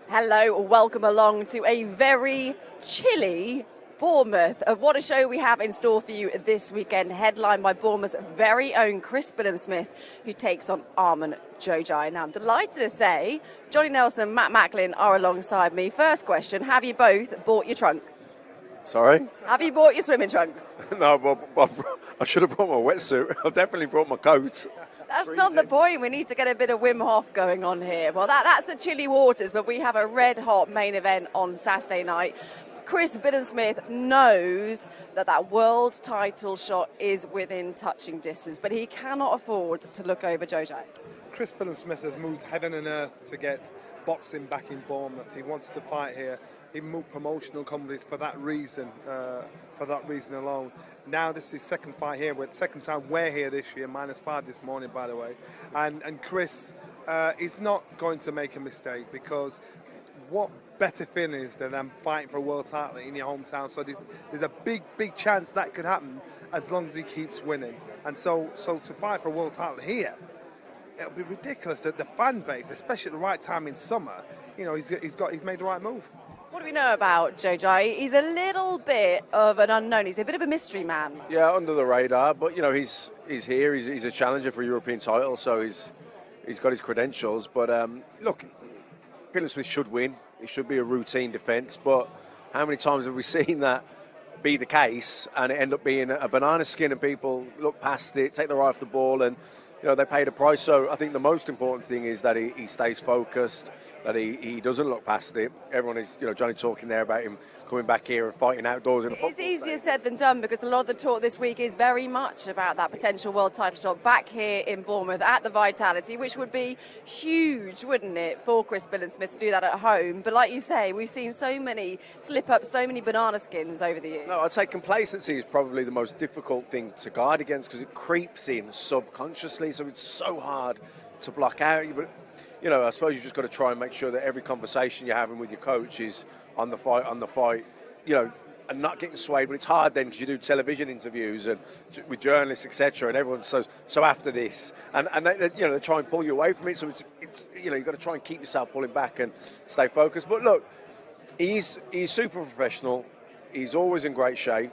Hello, welcome along to a very chilly Bournemouth. What a show we have in store for you this weekend, headlined by Bournemouth's very own Billam Smith, who takes on Armend Xhoxhaj. Now, I'm delighted to say Johnny Nelson and Matt Macklin are alongside me. First question, have you both bought your trunks? Sorry? Have you bought your swimming trunks? No, well, I should have brought my wetsuit. I've definitely brought my coat. That's not the point. We need to get a bit of Wim Hof going on here. Well, that's the chilly waters, but we have a red-hot main event on Saturday night. Billam Smith knows that world title shot is within touching distance, but he cannot afford to look over Xhoxhaj. Billam Smith has moved heaven and earth to get boxing back in Bournemouth. He wanted to fight here. He moved promotional companies for that reason alone. Now this is his second fight here. We're the second time we're here this year, -5 this morning, by the way. And Chris is not going to make a mistake, because what better feeling is than fighting for a world title in your hometown? So there's a big chance that could happen as long as he keeps winning. And so to fight for a world title here, it'll be ridiculous that the fan base, especially at the right time in summer, he's made the right move. What do we know about Xhoxhaj? He's a little bit of an unknown. He's a bit of a mystery man. Yeah, under the radar, but he's here. He's a challenger for a European title, so he's got his credentials. But look, Billam Smith should win. It should be a routine defence. But how many times have we seen that be the case and it end up being a banana skin, and people look past it, take their eye off the ball, and they pay the price? So I think the most important thing is that he stays focused, that he doesn't look past it. Everyone is, Johnny talking there about him coming back here and fighting outdoors in a football stadium. It's easier said than done, because a lot of the talk this week is very much about that potential world title shot back here in Bournemouth at the Vitality, which would be huge, wouldn't it, for Billam Smith to do that at home? But like you say, we've seen so many slip-ups, so many banana skins over the years. No, I'd say complacency is probably the most difficult thing to guard against, because it creeps in subconsciously, so it's so hard to block out. But I suppose you've just got to try and make sure that every conversation you're having with your coach is on the fight, and not getting swayed. But it's hard then, because you do television interviews and with journalists, etc., and everyone's so after this, and they try and pull you away from it. So it's you've got to try and keep yourself pulling back and stay focused. But look, he's super professional. He's always in great shape.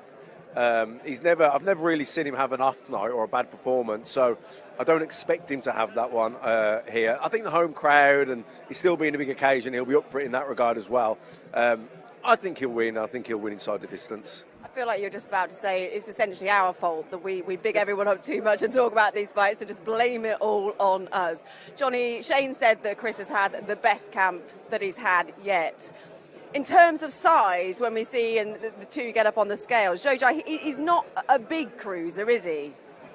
I've never really seen him have an off night or a bad performance, so I don't expect him to have that one here. I think the home crowd, and he's still being a big occasion, he'll be up for it in that regard as well. I think he'll win. I think he'll win inside the distance. I feel like you're just about to say it's essentially our fault that we big everyone up too much and talk about these fights, and just blame it all on us. Johnny, Shane said that Chris has had the best camp that he's had yet. In terms of size, when we see the two get up on the scale, Xhoxhaj, he's not a big cruiser, is he?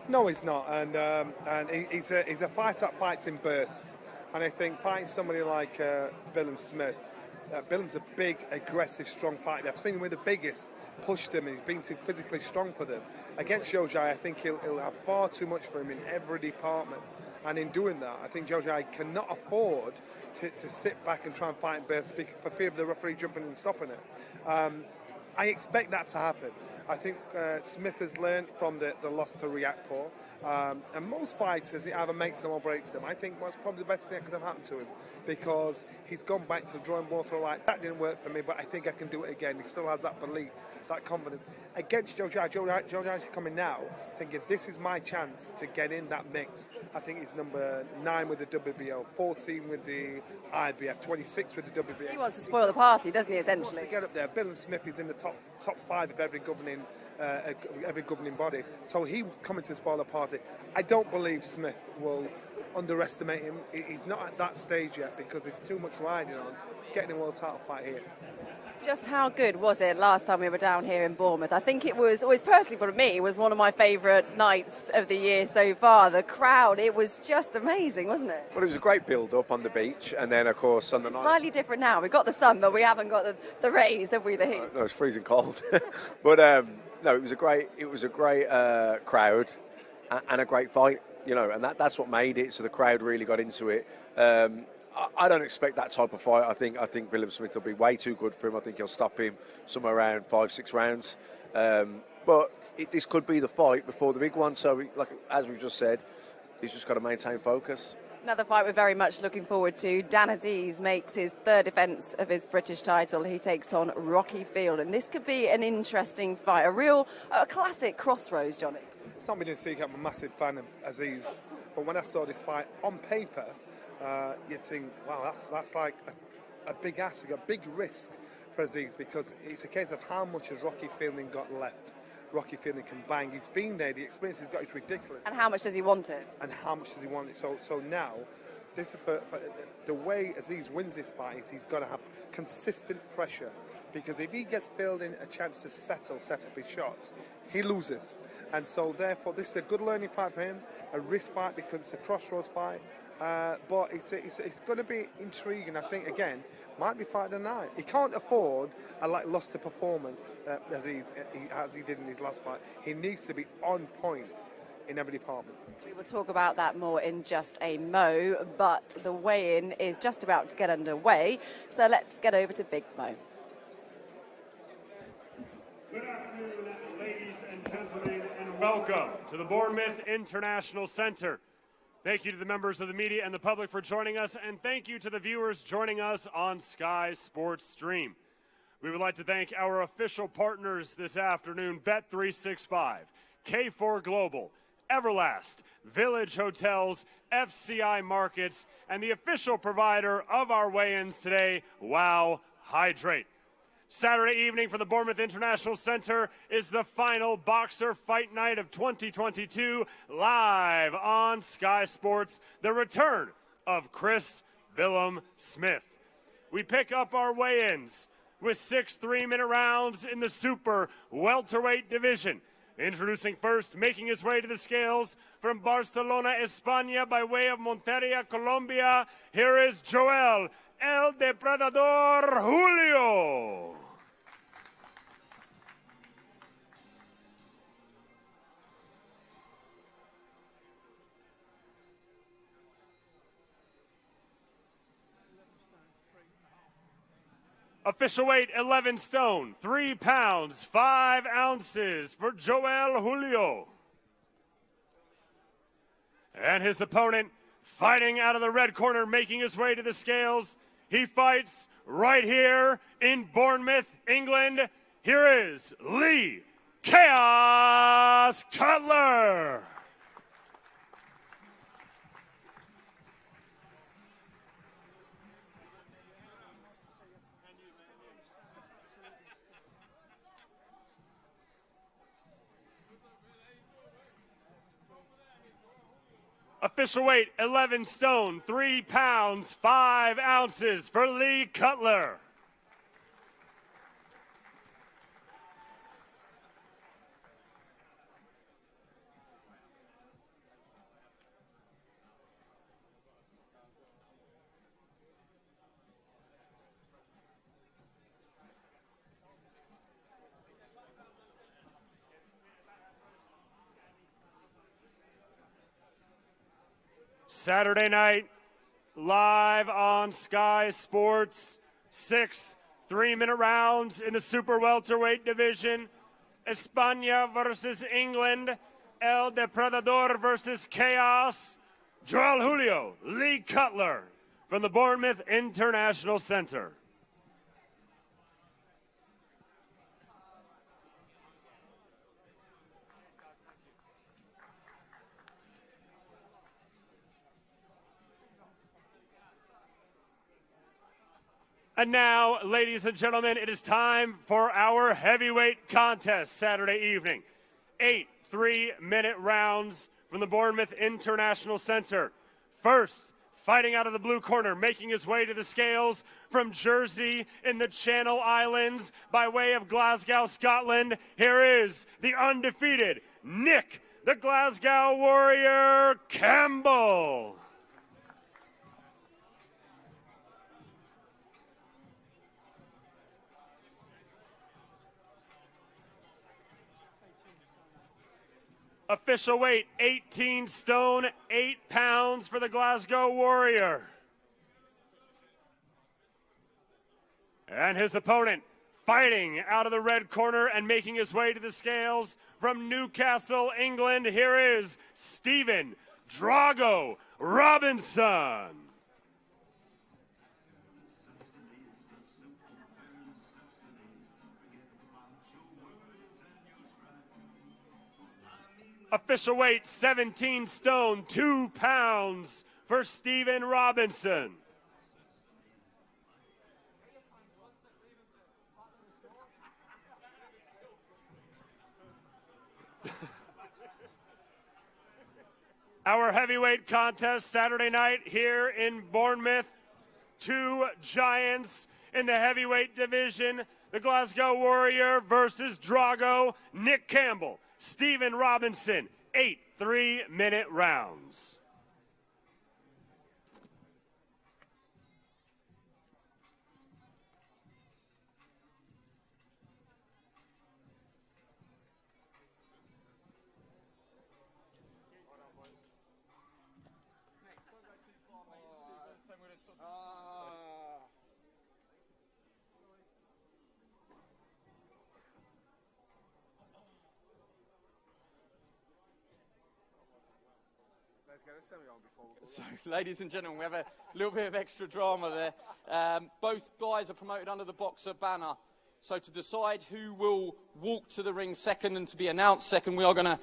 No, he's not, and he's a fighter that fights in bursts. And I think fighting somebody like Billam Smith, Billam's a big, aggressive, strong fighter. I've seen him with the biggest, pushed him, and he's been too physically strong for them. Against Xhoxhaj, I think he'll have far too much for him in every department. And in doing that, I think Xhoxhaj cannot afford to sit back and try and fight in bursts for fear of the referee jumping in and stopping it. I expect that to happen. I think Smith has learned from the loss to Riakporhe. And most fighters, it either makes them or breaks them. I think that's probably the best thing that could have happened to him, because he's gone back to the drawing board for that didn't work for me, but I think I can do it again. He still has that belief, that confidence. Against Xhoxhaj is coming now, thinking this is my chance to get in that mix. I think he's number 9 with the WBO, 14 with the IBF, 26 with the WBO. He wants to spoil the party, doesn't he, essentially? He wants to get up there. Billam Smith is in the top 5 of every governing body. So he was coming to spoil the party. I don't believe Smith will underestimate him. He's not at that stage yet, because there's too much riding on getting a world title fight here. Just how good was it last time we were down here in Bournemouth? I think it was, always personally for me, it was one of my favourite nights of the year so far. The crowd, it was just amazing, wasn't it? Well, it was a great build-up on the beach, and then, of course, on the night... Slightly different now. We've got the sun, but we haven't got the rays, have we, the heat? No, it's freezing cold. But, no, it was a great crowd and a great fight, and that's what made it, so the crowd really got into it. I don't expect that type of fight. I think Billam Smith will be way too good for him. I think he'll stop him somewhere around 5-6 rounds. But this could be the fight before the big one. So, as we've just said, he's just got to maintain focus. Another fight we're very much looking forward to. Dan Azeez makes his third defence of his British title. He takes on Rocky Field, and this could be an interesting fight, a classic crossroads, Johnny. It's not been a secret, I'm a massive fan of Azeez, but when I saw this fight on paper, you'd think, wow, that's like a big ask, a big risk for Azeez, because it's a case of how much has Rocky Fielding got left. Rocky Fielding can bang. He's been there. The experience he's got is ridiculous. And how much does he want it? And how much does he want it? So now, this is for the way Azeez wins this fight is he's got to have consistent pressure, because if he gets Fielding a chance to set up his shots, he loses. And so therefore, this is a good learning fight for him, a risk fight because it's a crossroads fight. But it's going to be intriguing. I think again, might be fight of the night. He can't afford a lackluster performance as he did in his last fight. He needs to be on point in every department. We will talk about that more in just a mo, but the weigh-in is just about to get underway. So let's get over to Big Mo. Good afternoon, ladies and gentlemen, and welcome to the Bournemouth International Center. Thank you to the members of the media and the public for joining us, and thank you to the viewers joining us on Sky Sports Stream. We would like to thank our official partners this afternoon, Bet365, K4 Global, Everlast, Village Hotels, FCI Markets, and the official provider of our weigh-ins today, Wow Hydrate. Saturday evening for the Bournemouth International Center is the final Boxer Fight Night of 2022, live on Sky Sports, the return of Chris Billam Smith. We pick up our weigh-ins with 6 3-minute rounds in the super welterweight division. Introducing first, making his way to the scales from Barcelona, España, by way of Monteria, Colombia, here is Joel El Depredador Julio. Official weight, 11 stone, 3 pounds, 5 ounces for Joel Julio. And his opponent, fighting out of the red corner, making his way to the scales. He fights right here in Bournemouth, England. Here is Lee Chaos Cutler. Official weight, 11 stone, 3 pounds, 5 ounces for Lee Cutler. Saturday night, live on Sky Sports, 6 3-minute rounds in the super welterweight division. España versus England, El Depredador versus Chaos. Joel Julio, Lee Cutler from the Bournemouth International Center. And now, ladies and gentlemen, it is time for our heavyweight contest Saturday evening. 8 3-minute rounds from the Bournemouth International Center. First, fighting out of the blue corner, making his way to the scales from Jersey in the Channel Islands by way of Glasgow, Scotland. Here is the undefeated Nick, the Glasgow Warrior Campbell. Official weight, 18 stone, 8 pounds for the Glasgow Warrior. And his opponent, fighting out of the red corner and making his way to the scales from Newcastle, England. Here is Stephen, Drago Robinson. Official weight 17 stone, 2 pounds for Stephen Robinson. Our heavyweight contest Saturday night here in Bournemouth. 2 giants in the heavyweight division. The Glasgow Warrior versus Drago. Nick Campbell, Stephen Robinson. 8 3-minute rounds. So, ladies and gentlemen, we have a little bit of extra drama there. Both guys are promoted under the Boxer banner. So to decide who will walk to the ring second and to be announced second, we are going to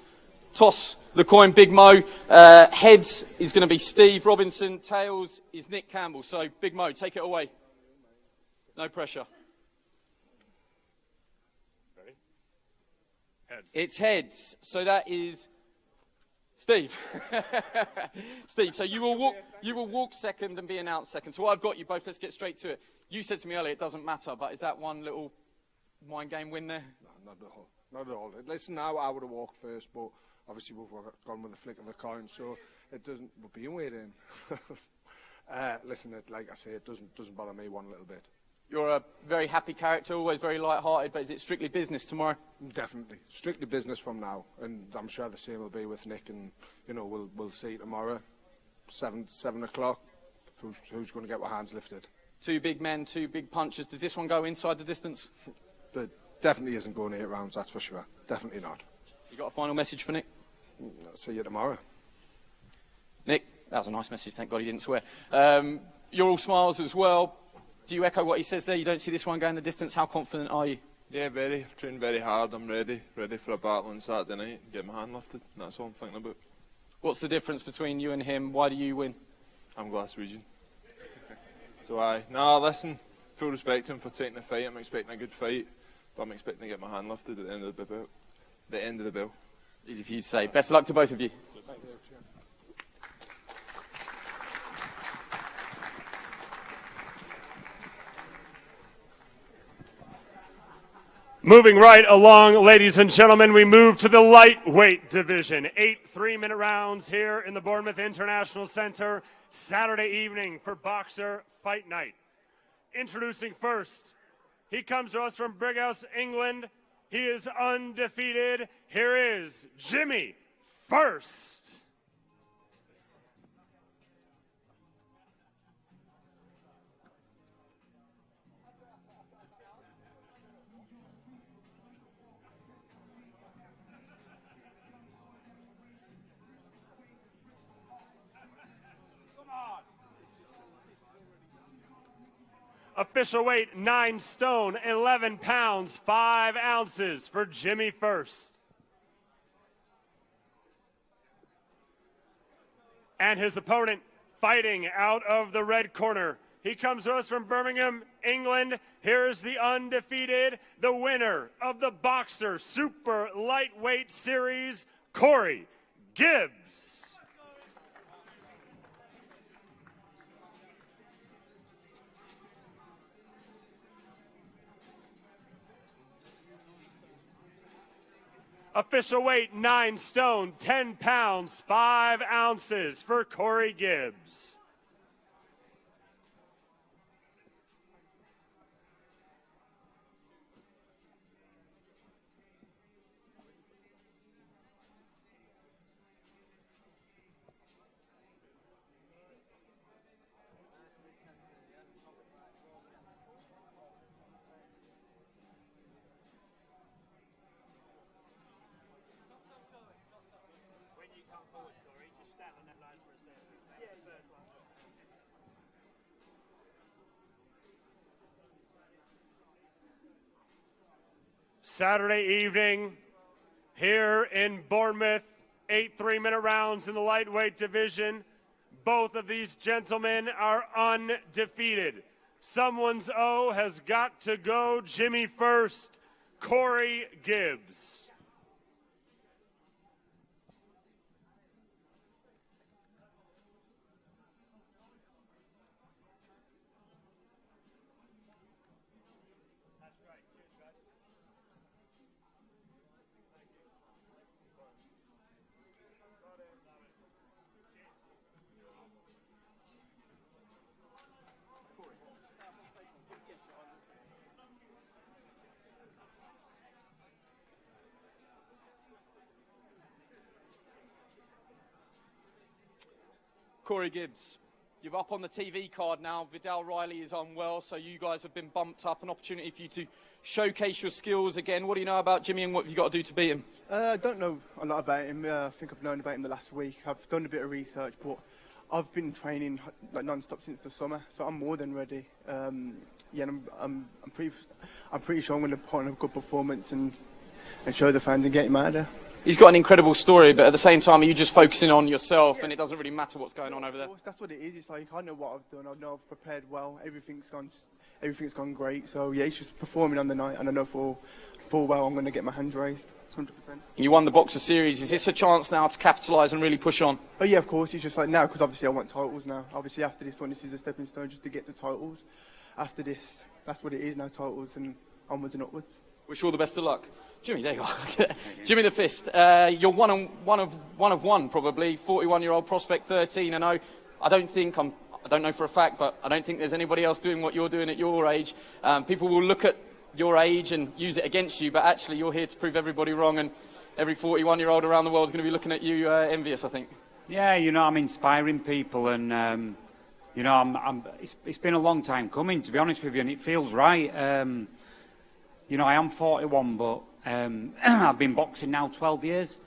toss the coin. Big Mo. Heads is going to be Steve Robinson. Tails is Nick Campbell. So, Big Mo, take it away. No pressure. Ready? Heads. It's heads. So that is Steve. Steve, so you will walk second and be announced second. So I've got you both. Let's get straight to it. You said to me earlier it doesn't matter, but is that one little mind game win there? No, not at all. Not at all. Listen, now I would have walked first, but obviously we've gone with the flick of a coin, so it doesn't. We're being weighed in. Listen, like I say, it doesn't bother me one little bit. You're a very happy character, always very light-hearted, but is it strictly business tomorrow? Definitely, strictly business from now, and I'm sure the same will be with Nick. And we'll see tomorrow, 7 o'clock. Who's going to get our hands lifted? 2 big men, 2 big punches. Does this one go inside the distance? There definitely isn't going 8 rounds, that's for sure. Definitely not. You got a final message for Nick? I'll see you tomorrow. Nick, that was a nice message. Thank God he didn't swear. You're all smiles as well. Do you echo what he says there? You don't see this one going the distance. How confident are you? Yeah, very. I've trained very hard. I'm ready for a battle on Saturday night and get my hand lifted. That's all I'm thinking about. What's the difference between you and him? Why do you win? I'm Glaswegian. So listen, full respect to him for taking the fight. I'm expecting a good fight, but I'm expecting to get my hand lifted at the end of the bell. The end of the bell. Easy for you to say. Best of luck to both of you. Thank you. Moving right along, ladies and gentlemen, we move to the lightweight division. 8 3-minute rounds here in the Bournemouth International Center, Saturday evening for Boxer Fight Night. Introducing first, he comes to us from Brighouse, England. He is undefeated. Here is Jimmy First. Official weight 9 stone, 11 pounds, 5 ounces for Jimmy First. And his opponent fighting out of the red corner. He comes to us from Birmingham, England. Here's the undefeated, the winner of the Boxer Super Lightweight Series, Corey Gibbs. Official weight 9 stone, 10 pounds, 5 ounces for Corey Gibbs. Saturday evening here in Bournemouth, 8 3-minute rounds in the lightweight division. Both of these gentlemen are undefeated. Someone's O has got to go. Jimmy first, Corey Gibbs. Corey Gibbs, you're up on the TV card now. Viddal Riley is unwell, so you guys have been bumped up. An opportunity for you to showcase your skills again. What do you know about Jimmy and what have you got to do to beat him? I don't know a lot about him. I think I've known about him the last week. I've done a bit of research, but I've been training like non-stop since the summer, so I'm more than ready. Yeah, I'm pretty sure I'm going to put on a good performance and show the fans and get him out of there. He's got an incredible story, but at the same time, are you just focusing on yourself and it doesn't really matter what's going on over there? That's what it is. It's like I know what I've done. I know I've prepared well. Everything's gone great. So yeah, it's just performing on the night, and I know full well I'm going to get my hands raised, 100%. You won the Boxer Series. Is this a chance now to capitalise and really push on? Oh yeah, of course. It's just like now because obviously I want titles now. Obviously after this one, this is a stepping stone just to get the titles. After this, that's what it is now, titles and onwards and upwards. Wish you all the best of luck. Jimmy, there you are. Jimmy the Fist, you're one of one probably, 41-year-old prospect, 13-0. I don't know for a fact, but I don't think there's anybody else doing what you're doing at your age. People will look at your age and use it against you, but actually you're here to prove everybody wrong, and every 41-year-old around the world is going to be looking at you envious, I think. Yeah, I'm inspiring people, and it's been a long time coming, to be honest with you, and it feels right. I am 41, but I've been boxing now 12 years,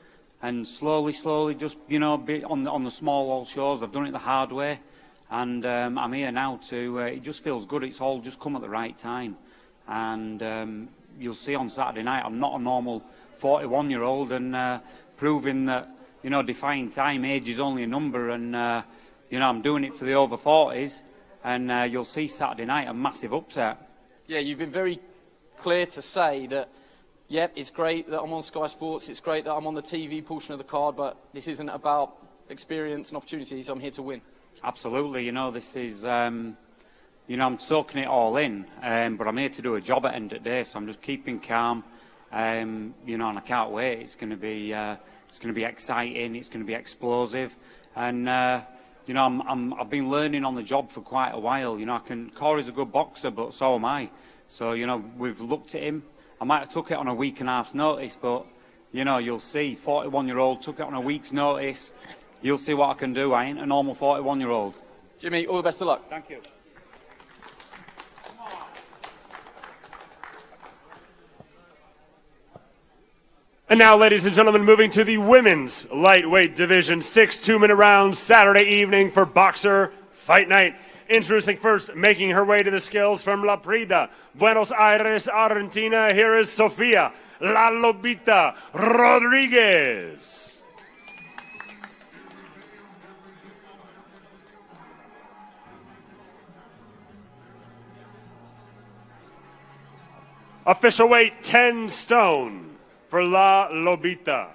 and slowly, just, on the small hall shows, I've done it the hard way, and I'm here now to, it just feels good. It's all just come at the right time, and you'll see on Saturday night, I'm not a normal 41-year-old, and proving that, defying time, age is only a number, and, I'm doing it for the over 40s, and you'll see Saturday night a massive upset. Yeah, you've been very clear to say that, yep, it's great that I'm on Sky Sports, it's great that I'm on the TV portion of the card, but this isn't about experience and opportunities. I'm here to win. Absolutely, this is, I'm soaking it all in, but I'm here to do a job at the end of the day, so I'm just keeping calm, and I can't wait. It's going to be exciting, it's going to be explosive, and I've been learning on the job for quite a while. Corey's a good boxer, but so am I. So, we've looked at him. I might have took it on a week and a half's notice, but, you'll see, 41-year-old took it on a week's notice. You'll see what I can do. I ain't a normal 41-year-old. Jimmy, all the best of luck. Thank you. And now, ladies and gentlemen, moving to the women's lightweight division, 6 2-minute rounds Saturday evening for Boxer Fight Night. Introducing first, making her way to the scales from La Prida, Buenos Aires, Argentina, here is Sofia La Lobita Rodriguez. Official weight 10 stone for La Lobita.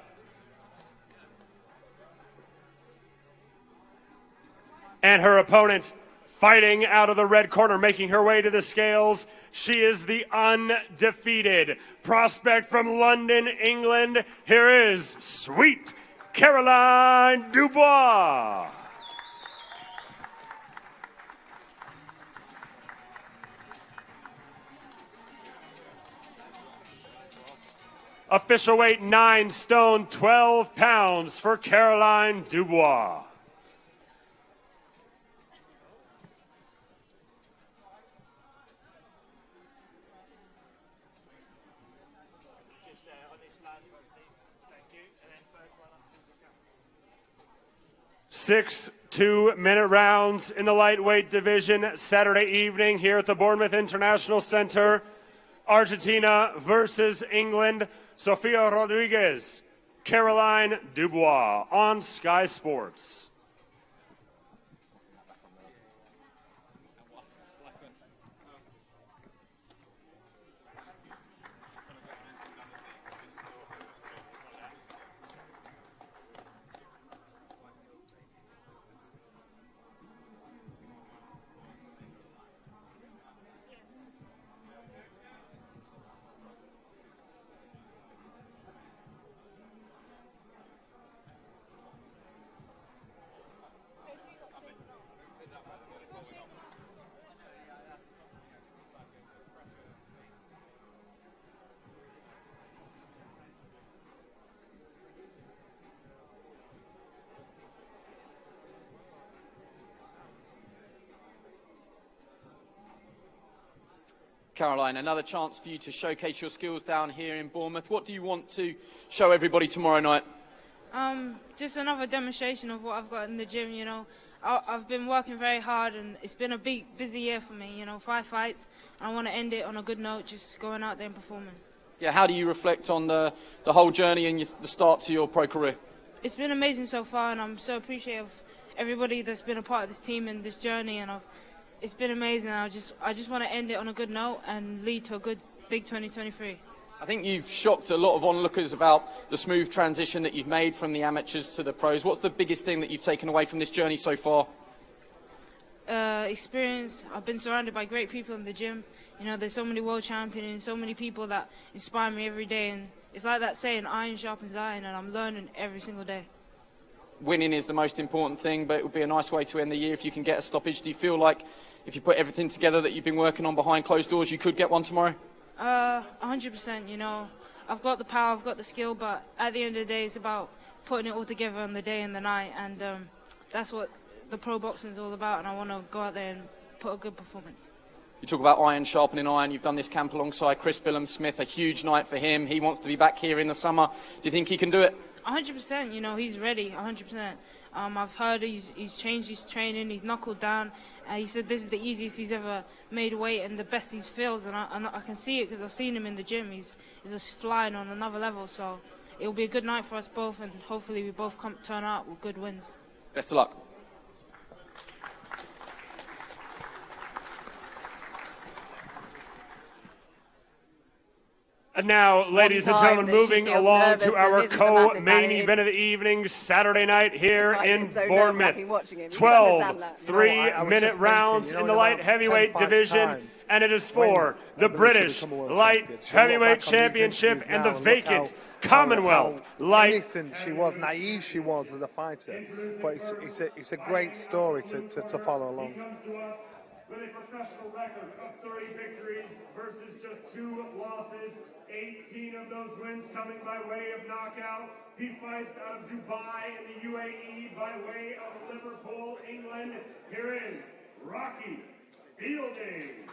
And her opponent, fighting out of the red corner, making her way to the scales, she is the undefeated prospect from London, England. Here is Sweet Caroline Dubois. Official weight 9 stone, 12 pounds for Caroline Dubois. Six 2-minute rounds in the lightweight division Saturday evening here at the Bournemouth International Center. Argentina versus England, Sofia Rodriguez, Caroline Dubois on Sky Sports. Caroline, another chance for you to showcase your skills down here in Bournemouth. What do you want to show everybody tomorrow night? Just another demonstration of what I've got in the gym, you know. I've been working very hard and it's been a big, busy year for me, you know, 5 fights. And I want to end it on a good note, just going out there and performing. Yeah, how do you reflect on the whole journey and the start to your pro career? It's been amazing so far and I'm so appreciative of everybody that's been a part of this team and this journey, and it's been amazing. I just want to end it on a good note and lead to a good big 2023. I think you've shocked a lot of onlookers about the smooth transition that you've made from the amateurs to the pros. What's the biggest thing that you've taken away from this journey so far? Experience. I've been surrounded by great people in the gym. You know, there's so many world champions and so many people that inspire me every day. And it's like that saying, iron sharpens iron, and I'm learning every single day. Winning is the most important thing, but it would be a nice way to end the year if you can get a stoppage. Do you feel like if you put everything together that you've been working on behind closed doors, you could get one tomorrow? 100%, you know. I've got the power, I've got the skill, but at the end of the day, it's about putting it all together on the day and the night, and that's what the pro boxing is all about, and I want to go out there and put a good performance. You talk about iron sharpening iron. You've done this camp alongside Billam Smith, a huge night for him. He wants to be back here in the summer. Do you think he can do it? 100%, you know, he's ready, 100%. I've heard he's changed his training, he's knuckled down. He said this is the easiest he's ever made weight and the best he feels, and I can see it because I've seen him in the gym. He's just flying on another level, so it'll be a good night for us both, and hopefully we both turn out with good wins. Best of luck. And now, ladies and gentlemen, moving along to our co-main event of the evening, Saturday night here in Bournemouth. 12 3-minute rounds in the light heavyweight division, and it is for the British Light Heavyweight Championship and the vacant Commonwealth Light. Listen, she was naive, she was as a fighter, but it's a great story to follow along. With a professional record of 30 victories versus just 2 losses, 18 of those wins coming by way of knockout. He fights out of Dubai in the UAE by way of Liverpool, England. Here is Rocky Fielding.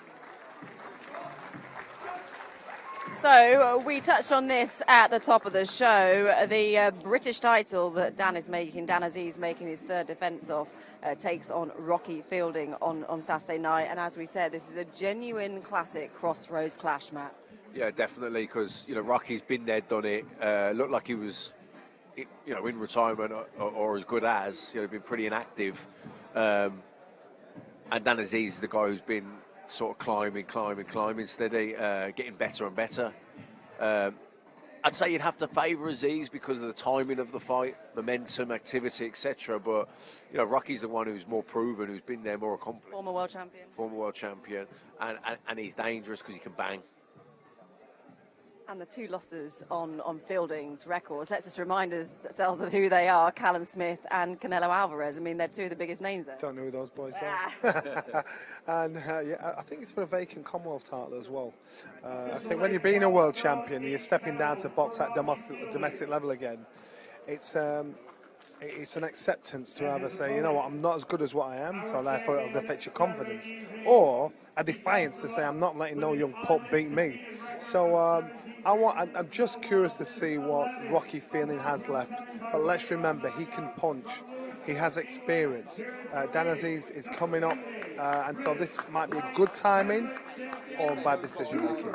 So we touched on this at the top of the show. The British title that Dan Azeez making his third defence of, takes on Rocky Fielding on Saturday night. And as we said, this is a genuine classic crossroads clash, Matt. Yeah, definitely, because Rocky's been there, done it. Looked like he was, in retirement or as good as. Been pretty inactive. And Dan Azeez is the guy who's been sort of climbing steady, getting better and better. I'd say you'd have to favour Azeez because of the timing of the fight, momentum, activity, etc. But Rocky's the one who's more proven, who's been there, more accomplished. Former world champion, and he's dangerous because he can bang. And the 2 losses on Fielding's records, let's just remind ourselves of who they are: Callum Smith and Canelo Alvarez. I mean, they're 2 of the biggest names there. Don't know who those boys are. And I think it's for a vacant Commonwealth title as well. I think when you're being a world champion, you're stepping down to box at domestic level again. It's an acceptance to either say, you know what, I'm not as good as what I am, so therefore it'll affect your confidence, or a defiance to say, I'm not letting no young pup beat me. So I'm just curious to see what Rocky Fielding has left. But let's remember, he can punch. He has experience. Dan Azeez is coming up, and so this might be good timing or bad decision making.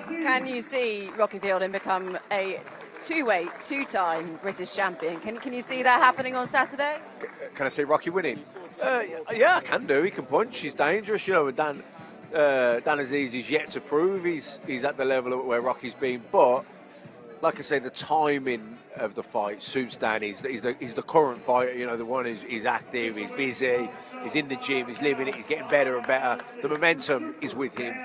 Can you see Rocky Fielding become a two-time British champion? Can you see that happening on Saturday? Can I see Rocky winning? Yeah, I can do. He can punch. He's dangerous. You know, and Dan Azeez is yet to prove he's at the level where Rocky's been. But like I say, the timing of the fight suits Dan. He's the current fighter. You know, the one he's active, he's busy, he's in the gym, he's living it, he's getting better and better. The momentum is with him.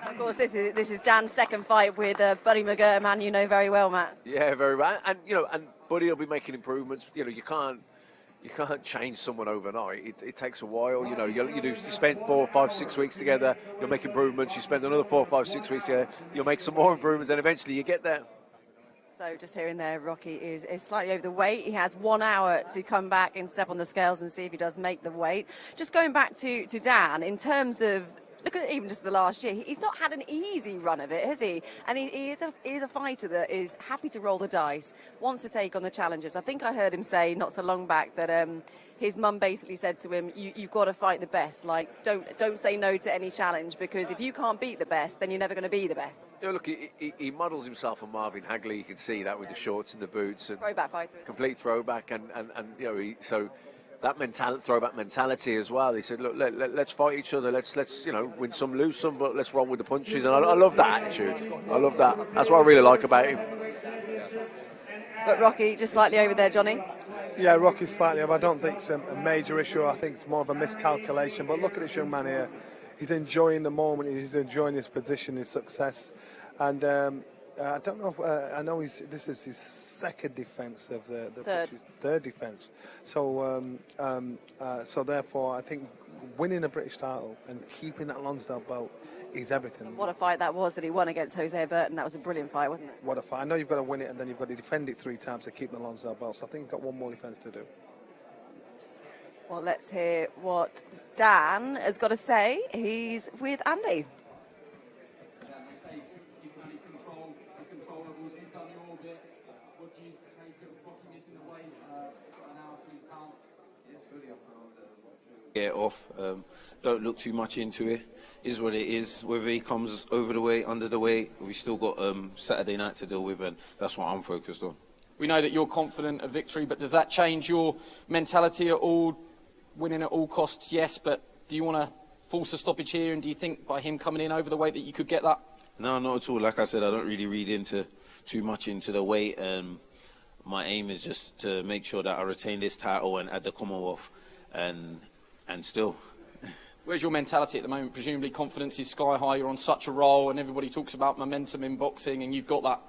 Of course, this is Dan's second fight with Buddy McGirt, a man you know very well, Matt. Yeah, very well. And you know, and Buddy will be making improvements. You know, you can't change someone overnight. It takes a while. You know, you spend 4, 5, 6 weeks together. You'll make improvements. You spend another 4, 5, 6 weeks together. You'll make some more improvements, and eventually you get there. So just hearing there, Rocky is slightly over the weight. He has 1 hour to come back and step on the scales and see if he does make the weight. Just going back to Dan, in terms of, look at even just the last year, he's not had an easy run of it, has he? And he is a fighter that is happy to roll the dice, wants to take on the challenges. I think I heard him say not so long back that his mum basically said to him, you've got to fight the best. Like, don't say no to any challenge, because if you can't beat the best, then you're never going to be the best. You know, look, he models himself on Marvin Hagley. You can see that with the shorts and the boots. And throwback fighter. Complete throwback. And you know, so that throwback mentality as well. He said, look, let's fight each other. Let's you know, win some, lose some, but let's roll with the punches. And I love that attitude. I love that. That's what I really like about him. But Rocky, just slightly over there, Johnny. Yeah, Rocky's slightly over. I don't think it's a major issue. I think it's more of a miscalculation. But look at this young man here. He's enjoying the moment. He's enjoying his position, his success. And I don't know. I know this is his second defence of the third defence. So so therefore, I think winning a British title and keeping that Lonsdale belt is everything. What a fight that was that he won against Jose Burton. That was a brilliant fight, wasn't it? What a fight. I know you've got to win it and then you've got to defend it 3 times to keep the Lonsdale belt. So I think you've got one more defence to do. Well, let's hear what Dan has got to say. He's with Andy. Get off. Don't look too much into it. Is what it is. Whether he comes over the weight, under the weight, we still got Saturday night to deal with, and that's what I'm focused on. We know that you're confident of victory, but does that change your mentality at all? Winning at all costs, yes, but do you want to force a stoppage here, and do you think by him coming in over the weight that you could get that? No, not at all. Like I said, I don't really read too much into the weight. My aim is just to make sure that I retain this title and add the Commonwealth, and still. Where's your mentality at the moment? Presumably confidence is sky high. You're on such a roll, and everybody talks about momentum in boxing, and you've got that.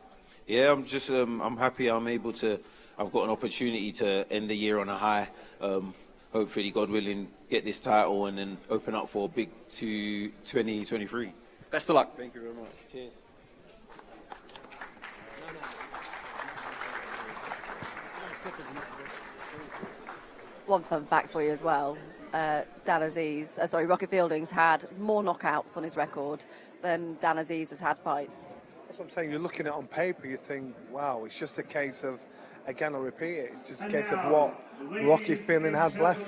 Yeah, I'm just I'm happy I've got an opportunity to end the year on a high. Hopefully, God willing, get this title and then open up for a big 2023. Best of luck. Thank you very much. Cheers. One fun fact for you as well. Rocky Fielding's had more knockouts on his record than Dan Azeez has had fights. That's what I'm saying. You're looking at it on paper, you think, wow, it's just a case of, again, I'll repeat it, it's just a case of what Rocky Fielding has left.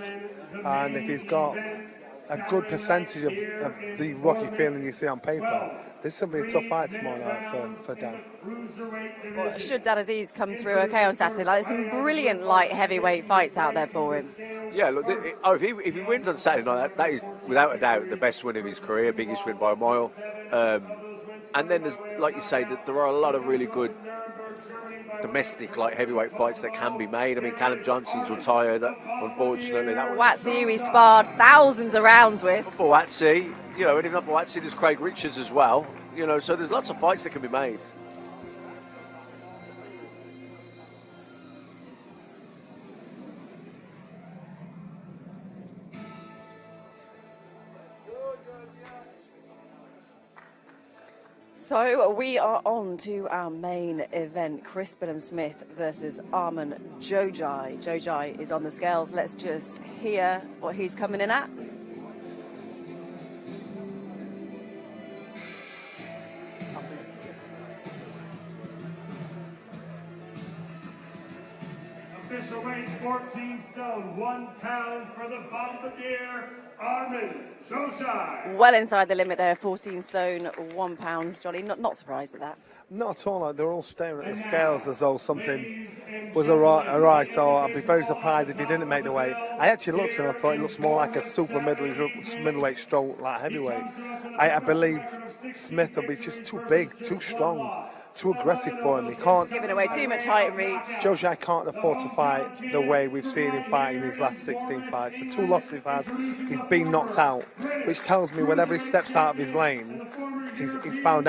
And if he's got a good percentage of the Rocky Fielding you see on paper, this is going to be a tough fight tomorrow night for Dan. Well, should Dan Azeez come through okay on Saturday? There's some brilliant light heavyweight fights out there for him. Yeah, look, if he wins on Saturday night, that is without a doubt the best win of his career, biggest win by a mile. And then there's, like you say, that there are a lot of really good domestic light heavyweight fights that can be made. I mean, Callum Johnson's retired, unfortunately. Watsy, who he sparred thousands of rounds with. Watsy, you know, and if not Watsy, there's Craig Richards as well. You know, so there's lots of fights that can be made. So we are on to our main event, Billam Smith versus Armend Xhoxhaj. Xhoxhaj is on the scales. Let's just hear what he's coming in at. Official weight 14 stone, 1 pound for the Bombardier, Armend Well inside the limit there, 14 stone, 1 pound. Johnny, not surprised at that. Not at all. Like, they're all staring at the scales as though something was awry. So I'd be very surprised if he didn't make the weight. I actually looked at him. I thought he looks more like a super middleweight stroke, like heavyweight. I believe Smith will be just too big, too strong, too aggressive for him. He can't. Giving away too much height and reach. Xhoxhaj can't afford to fight the way we've seen him fight in his last 16 fights. The 2 losses he's had, he's been knocked out, which tells me whenever he steps out of his lane, he's found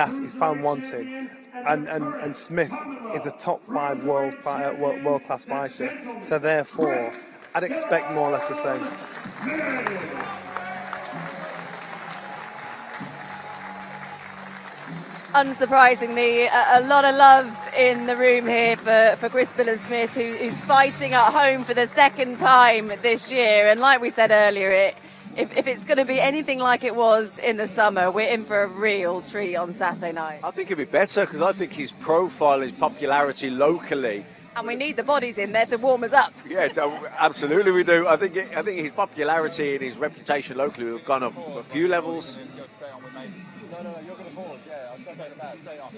wanted. And Smith is a top 5 world class fighter. So therefore, I'd expect more or less the same. Unsurprisingly, a lot of love in the room here for Chris Billam Smith, who's fighting at home for the second time this year. And like we said earlier, if it's going to be anything like it was in the summer, we're in for a real treat on Saturday night. I think it'd be better because I think his profile, his popularity locally. And we need the bodies in there to warm us up. Yeah, absolutely we do. I think his popularity and his reputation locally have gone up a few levels. No, you're going to pause, yeah. I was going to say the bat, say off.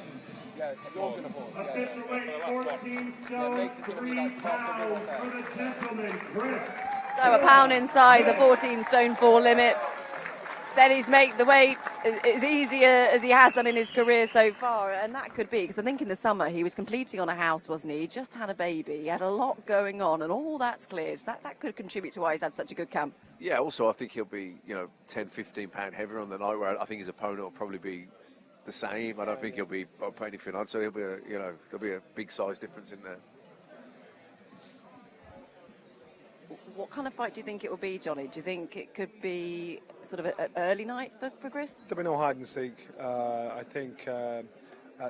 Yeah, you're going to pause. Official weight 14 stone, 3 pounds for the gentleman, Chris. So a pound inside the 14 stone 4 limit. Said he's made the weight as easier as he has done in his career so far, and that could be because I think in the summer he was completing on a house, wasn't he? He just had a baby, he had a lot going on, and all that's clear. So that could contribute to why he's had such a good camp. Yeah, also I think he'll be 10-15 pound heavier on the night, where I think his opponent will probably be the same. I don't think he'll be putting anything on, so he'll be there'll be a big size difference in there. What kind of fight do you think it will be, Johnny? Do you think it could be sort of an early night for Chris? There'll be no hide and seek. I think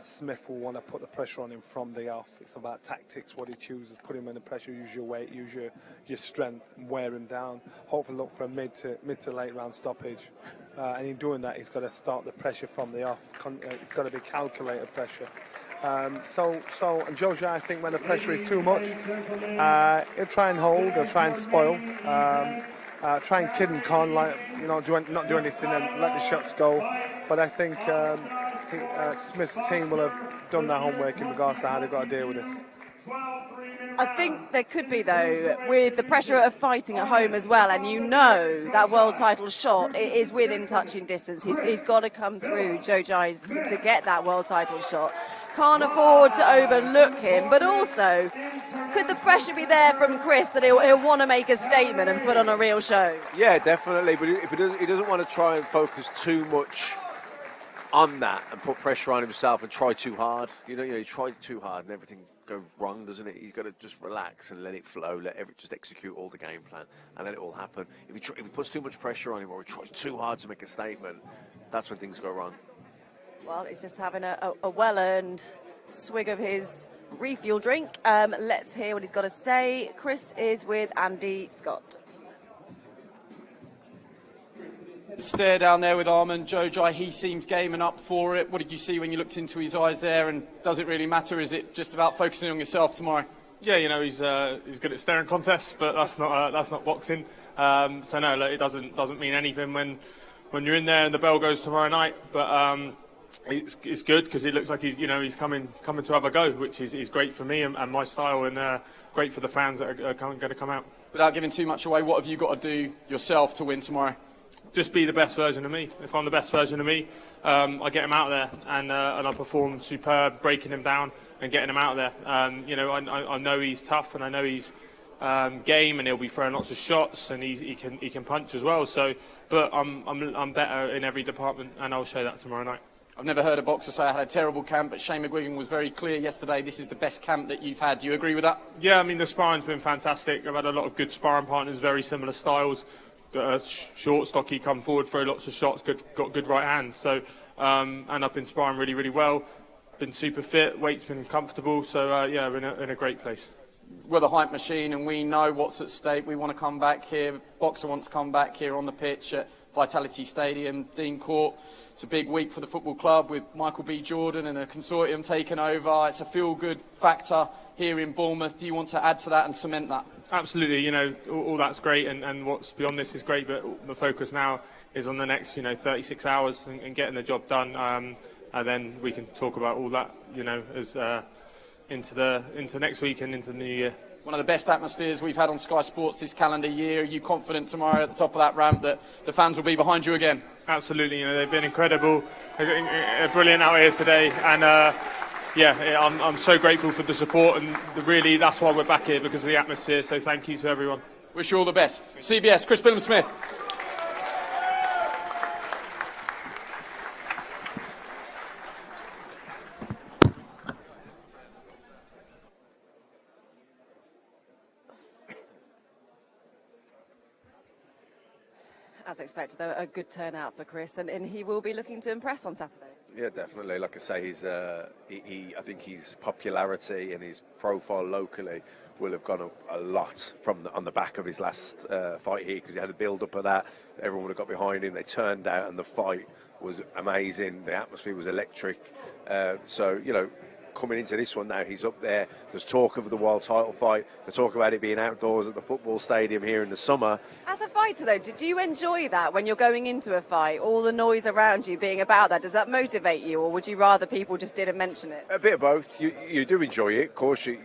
Smith will want to put the pressure on him from the off. It's about tactics, what he chooses. Put him under pressure, use your weight, use your strength, and wear him down. Hopefully look for a mid to late round stoppage. And in doing that, he's got to start the pressure from the off. It's got to be calculated pressure. And Xhoxhaj, I think when the pressure is too much, he'll try and hold, he'll try and spoil, try and kid and con, not do anything and let the shots go. But I think Smith's team will have done their homework in regards to how they've got to deal with this. I think there could be, though, with the pressure of fighting at home as well, and that world title shot is within touching distance. He's got to come through, Xhoxhaj, to get that world title shot. Can't afford to overlook him, but also, could the pressure be there from Chris that he'll want to make a statement and put on a real show? Yeah, definitely, but he doesn't want to try and focus too much on that and put pressure on himself and try too hard. He tried too hard and everything goes wrong, doesn't it? He's got to just relax and let it flow, just execute all the game plan, and then it will happen. If he puts too much pressure on him or he tries too hard to make a statement, that's when things go wrong. Well, he's just having a well-earned swig of his refuel drink. Let's hear what he's got to say. Chris is with Andy Scott. Stare down there with Armend. Xhoxhaj, he seems game and up for it. What did you see when you looked into his eyes there, and does it really matter? Is it just about focusing on yourself tomorrow? Yeah, he's good at staring contests, but that's not boxing. So no, it doesn't mean anything when you're in there and the bell goes tomorrow night. But it's good because it looks like he's coming to have a go, which is great for me and my style, and great for the fans that are going to come out. Without giving too much away, what have you got to do yourself to win tomorrow? Just be the best version of me. If I'm the best version of me, I get him out there and I perform superb, breaking him down and getting him out there. I know he's tough and I know he's game, and he'll be throwing lots of shots, and he can punch as well. So, but I'm better in every department, and I'll show that tomorrow night. I've never heard a boxer say I had a terrible camp, but Shane McGuigan was very clear yesterday. This is the best camp that you've had. Do you agree with that? Yeah, I mean the sparring's been fantastic. I've had a lot of good sparring partners, very similar styles. Short, stocky, come forward, throw lots of shots, got good right hands. So, and I've been sparring really, really well. Been super fit, weight's been comfortable. So, we're in a great place. We're the hype machine, and we know what's at stake. We want to come back here. Boxer wants to come back here on the pitch at Vitality Stadium, Dean Court. It's a big week for the football club with Michael B. Jordan and a consortium taking over. It's a feel-good factor here in Bournemouth. Do you want to add to that and cement that? Absolutely, all that's great, and what's beyond this is great, but the focus now is on the next, 36 hours and getting the job done, and then we can talk about all that, as into next week and into the new year. One of the best atmospheres we've had on Sky Sports this calendar year. Are you confident tomorrow at the top of that ramp that the fans will be behind you again? Absolutely, they've been incredible, they're brilliant out here today, and I'm so grateful for the support, and really that's why we're back here, because of the atmosphere, so thank you to everyone. Wish you all the best. CBS, Chris Billam Smith. As expected, though, a good turnout for Chris, and he will be looking to impress on Saturday. Yeah, definitely. Like I say, I think his popularity and his profile locally will have gone up a lot on the back of his last fight here, because he had a build-up of that. Everyone would have got behind him. They turned out, and the fight was amazing. The atmosphere was electric. Coming into this one now, he's up there. There's talk of the world title fight. There's talk about it being outdoors at the football stadium here in the summer. As a fighter, though, do you enjoy that when you're going into a fight? All the noise around you being about that, does that motivate you, or would you rather people just didn't mention it? A bit of both. You do enjoy it, of course. You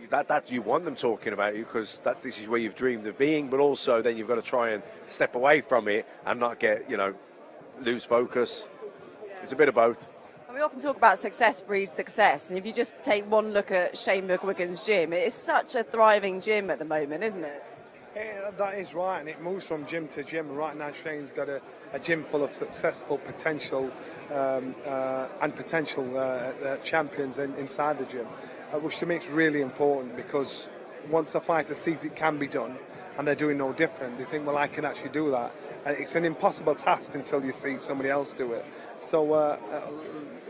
want them talking about you, because this is where you've dreamed of being. But also, then you've got to try and step away from it and not get lose focus. Yeah. It's a bit of both. We often talk about success breeds success, and if you just take one look at Shane McGuigan's gym, it is such a thriving gym at the moment, isn't it? Yeah, that is right, and it moves from gym to gym. Right now, Shane's got a gym full of successful potential champions inside the gym, which to me is really important, because once a fighter sees it can be done, and they're doing no different, they think, well, I can actually do that. It's an impossible task until you see somebody else do it. So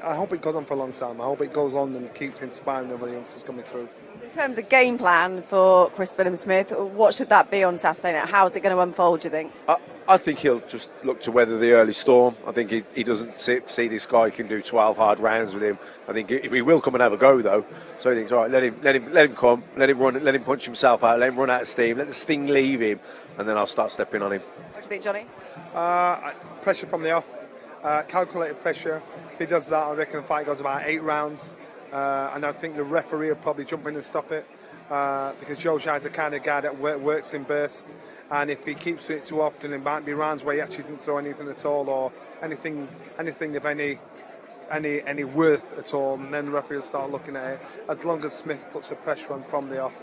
I hope it goes on for a long time. I hope it goes on and keeps inspiring other youngsters coming through. In terms of game plan for Chris Billam Smith, what should that be on Saturday night? How is it going to unfold, do you think? I think he'll just look to weather the early storm. I think he doesn't see this guy can do 12 hard rounds with him. I think he will come and have a go, though. So he thinks, all right, let him come, let him run, let him punch himself out, let him run out of steam, let the sting leave him, and then I'll start stepping on him. What do you think, Johnny? Pressure from the off, calculated pressure. If he does that, I reckon the fight goes about 8 rounds. And I think the referee will probably jump in and stop it, because Xhoxhaj is the kind of guy that works in bursts. And if he keeps doing it too often, it might be rounds where he actually didn't throw anything at all, or anything of any worth at all, and then the referee will start looking at it. As long as Smith puts the pressure on from the off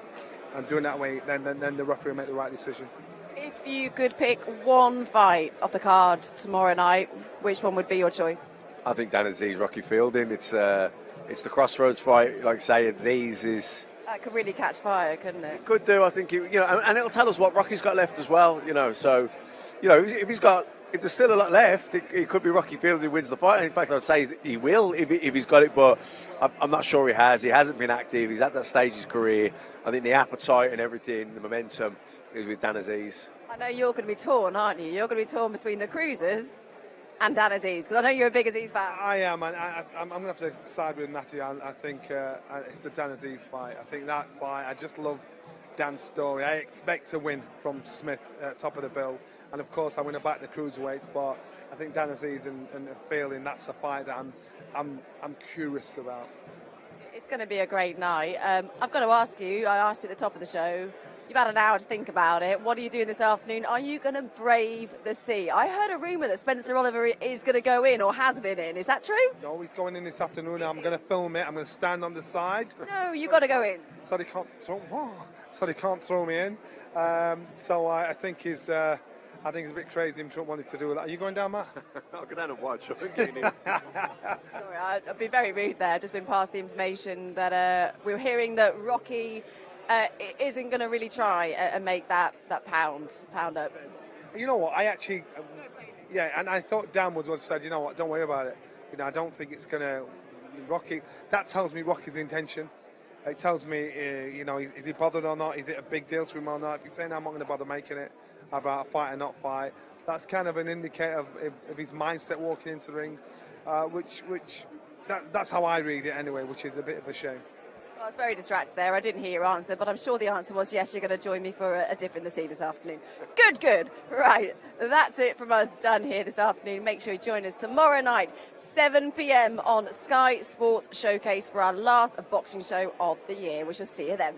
and doing that way, then the referee will make the right decision. If you could pick one fight off the card tomorrow night, which one would be your choice? I think Azeez, Rocky Fielding. It's the crossroads fight. Like I say, Azeez is. That could really catch fire, couldn't it? It could do. I think and it'll tell us what Rocky's got left as well. So, if there's still a lot left, it could be Rocky Fielding who wins the fight. In fact, I'd say he will if he's got it, but I'm not sure he has. He hasn't been active. He's at that stage of his career. I think the appetite and everything, the momentum, is with Azeez. I know you're going to be torn, aren't you? You're going to be torn between the Cruisers and Azeez, because I know you're a big Azeez fan. I am, and I'm going to have to side with Matthew. I think it's the Azeez fight. I think that fight, I just love Dan's story. I expect to win from Smith at top of the bill, and of course I win back the cruiserweights, but I think Azeez and Fielding, that's a fight that I'm curious about. It's going to be a great night. I've got to ask you, I asked you at the top of the show, you've had an hour to think about it. What are you doing this afternoon? Are you going to brave the sea? I heard a rumour that Spencer Oliver is going to go in, or has been in. Is that true? No, he's going in this afternoon. I'm going to film it. I'm going to stand on the side. No, you've got to go in. So they can't throw me in. So I think he's a bit crazy him wanting to do that. Are you going down, Matt? I'll go down and watch. Sorry, I've been very rude there. Just been passed the information that we're hearing that Rocky isn't going to really try and make that pound up. You know what? I actually, and I thought Dan would have said, you know what? Don't worry about it. I don't think it's going to Rocky. That tells me Rocky's intention. It tells me, is he bothered or not? Is it a big deal to him or not? If he's saying I'm not going to bother making it about a fight or not fight, that's kind of an indicator of his mindset walking into the ring, that's how I read it anyway, which is a bit of a shame. Well, I was very distracted there. I didn't hear your answer, but I'm sure the answer was yes, you're going to join me for a dip in the sea this afternoon. Good. Right, that's it from us done here this afternoon. Make sure you join us tomorrow night, 7 p.m. on Sky Sports Showcase for our last boxing show of the year. We shall see you then.